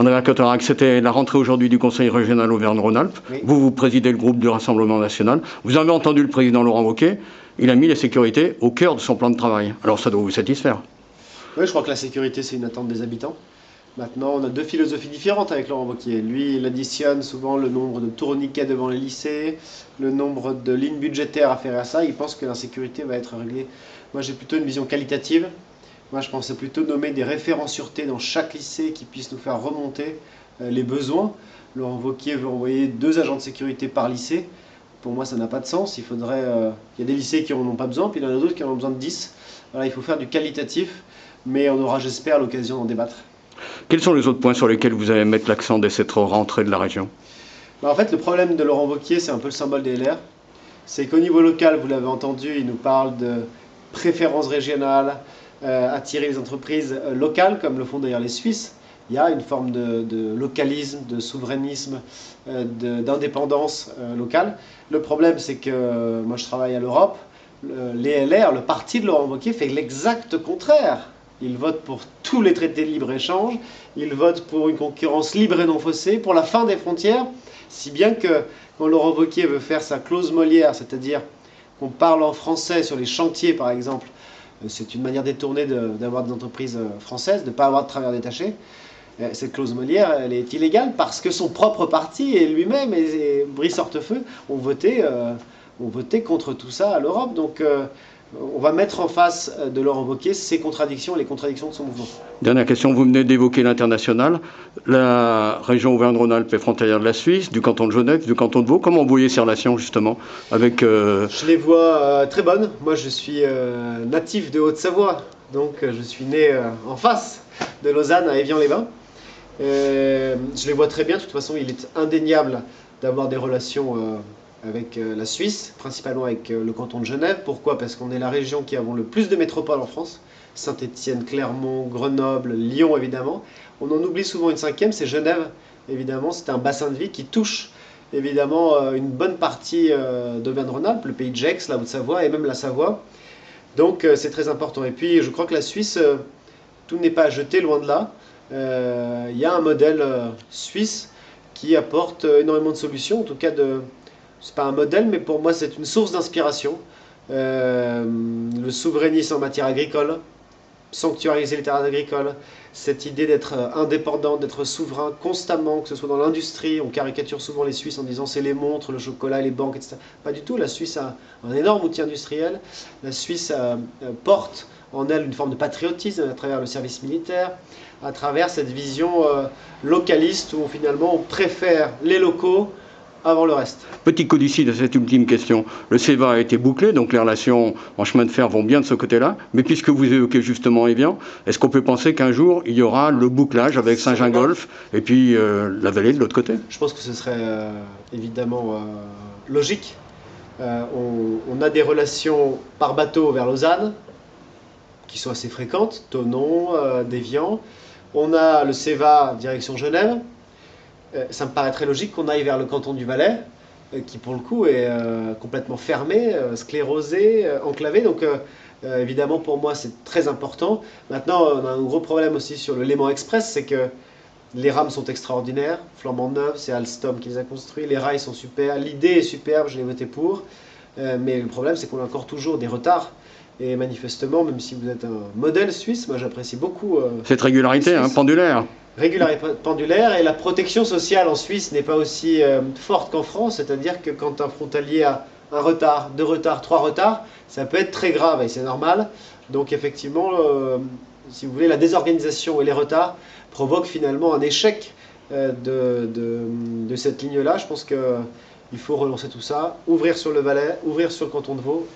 Andrea Cotarac, c'était la rentrée aujourd'hui du Conseil régional Auvergne-Rhône-Alpes. Oui. Vous présidez le groupe du Rassemblement national. Vous avez entendu le président Laurent Wauquiez. Il a mis la sécurité au cœur de son plan de travail. Alors ça doit vous satisfaire. Oui, je crois que la sécurité, c'est une attente des habitants. Maintenant, on a deux philosophies différentes avec Laurent Wauquiez. Lui, il additionne souvent le nombre de tourniquets devant les lycées, le nombre de lignes budgétaires afférées à ça. Il pense que l'insécurité va être réglée. Moi, j'ai plutôt une vision qualitative. Moi, je pensais plutôt nommer des référents sûreté dans chaque lycée qui puissent nous faire remonter les besoins. Laurent Wauquiez veut envoyer 2 agents de sécurité par lycée. Pour moi, ça n'a pas de sens. Il faudrait, il y a des lycées qui n'en ont pas besoin, puis il y en a d'autres qui en ont besoin de 10. Voilà, il faut faire du qualitatif, mais on aura, j'espère, l'occasion d'en débattre. Quels sont les autres points sur lesquels vous allez mettre l'accent dès cette rentrée de la région? En fait, le problème de Laurent Wauquiez, c'est un peu le symbole des LR. C'est qu'au niveau local, vous l'avez entendu, il nous parle de préférences régionales, attirer les entreprises locales, comme le font d'ailleurs les Suisses. Il y a une forme de localisme, de souverainisme, d'indépendance locale. Le problème, c'est que moi, je travaille à l'Europe. Les LR, le parti de Laurent Wauquiez, fait l'exact contraire. Il vote pour tous les traités de libre-échange, il vote pour une concurrence libre et non faussée, pour la fin des frontières, si bien que quand Laurent Wauquiez veut faire sa clause Molière, c'est-à-dire qu'on parle en français sur les chantiers par exemple, c'est une manière détournée d'avoir des entreprises françaises, de ne pas avoir de travailleurs détachés. Cette clause Molière, elle est illégale parce que son propre parti et lui-même et Brice Hortefeux ont voté contre tout ça à l'Europe. Donc on va mettre en face de Laurent Wauquiez ses contradictions et les contradictions de son mouvement. Dernière question, vous venez d'évoquer l'international. La région Auvergne-Rhône-Alpes est frontalière de la Suisse, du canton de Genève, du canton de Vaud. Comment vous voyez ces relations justement avec... Je les vois très bonnes. Moi je suis natif de Haute-Savoie, donc je suis né en face de Lausanne à Évian-les-Bains. Je les vois très bien, de toute façon il est indéniable d'avoir des relations avec la Suisse, principalement avec le canton de Genève. Pourquoi? Parce qu'on est la région qui avons le plus de métropoles en France. Saint-Étienne, Clermont, Grenoble, Lyon évidemment. On en oublie souvent une 5e, c'est Genève évidemment. C'est un bassin de vie qui touche évidemment une bonne partie d'Auvergne-Rhône-Alpes, le pays de Gex, la Haute-Savoie et même la Savoie. Donc c'est très important. Et puis je crois que la Suisse, tout n'est pas à jeter, loin de là. Il y a un modèle suisse qui apporte énormément de solutions, en tout cas c'est pas un modèle, mais pour moi c'est une source d'inspiration. Le souverainisme en matière agricole, sanctuariser les terres agricoles, cette idée d'être indépendant, d'être souverain constamment, que ce soit dans l'industrie. On caricature souvent les Suisses en disant c'est les montres, le chocolat, les banques, etc. Pas du tout, la Suisse a un énorme outil industriel. La Suisse porte en elle une forme de patriotisme à travers le service militaire, à travers cette vision localiste où finalement on préfère les locaux avant le reste. Petit codicile à cette ultime question. Le CEVA a été bouclé, donc les relations en chemin de fer vont bien de ce côté-là. Mais puisque vous évoquez justement Évian, est-ce qu'on peut penser qu'un jour, il y aura le bouclage avec Saint-Gingolph et puis la vallée de l'autre côté? Je pense que ce serait évidemment logique. On a des relations par bateau vers Lausanne, qui sont assez fréquentes, Thonon, d'Évian. On a le CEVA direction Genève. Ça me paraît très logique qu'on aille vers le canton du Valais, qui pour le coup est complètement fermé, sclérosé, enclavé. Donc évidemment pour moi c'est très important. Maintenant on a un gros problème aussi sur le Léman Express, c'est que les rames sont extraordinaires, flambant neuves, c'est Alstom qui les a construits, les rails sont super, l'idée est superbe, je l'ai voté pour. Mais le problème c'est qu'on a encore toujours des retards. Et manifestement, même si vous êtes un modèle suisse, moi j'apprécie beaucoup cette régularité pendulaire. Régularité pendulaire, et la protection sociale en Suisse n'est pas aussi forte qu'en France, c'est-à-dire que quand un frontalier a un retard, 2 retards, 3 retards, ça peut être très grave et c'est normal. Donc effectivement, si vous voulez, la désorganisation et les retards provoquent finalement un échec de cette ligne-là. Je pense qu'il faut relancer tout ça, ouvrir sur le Valais, ouvrir sur le canton de Vaud.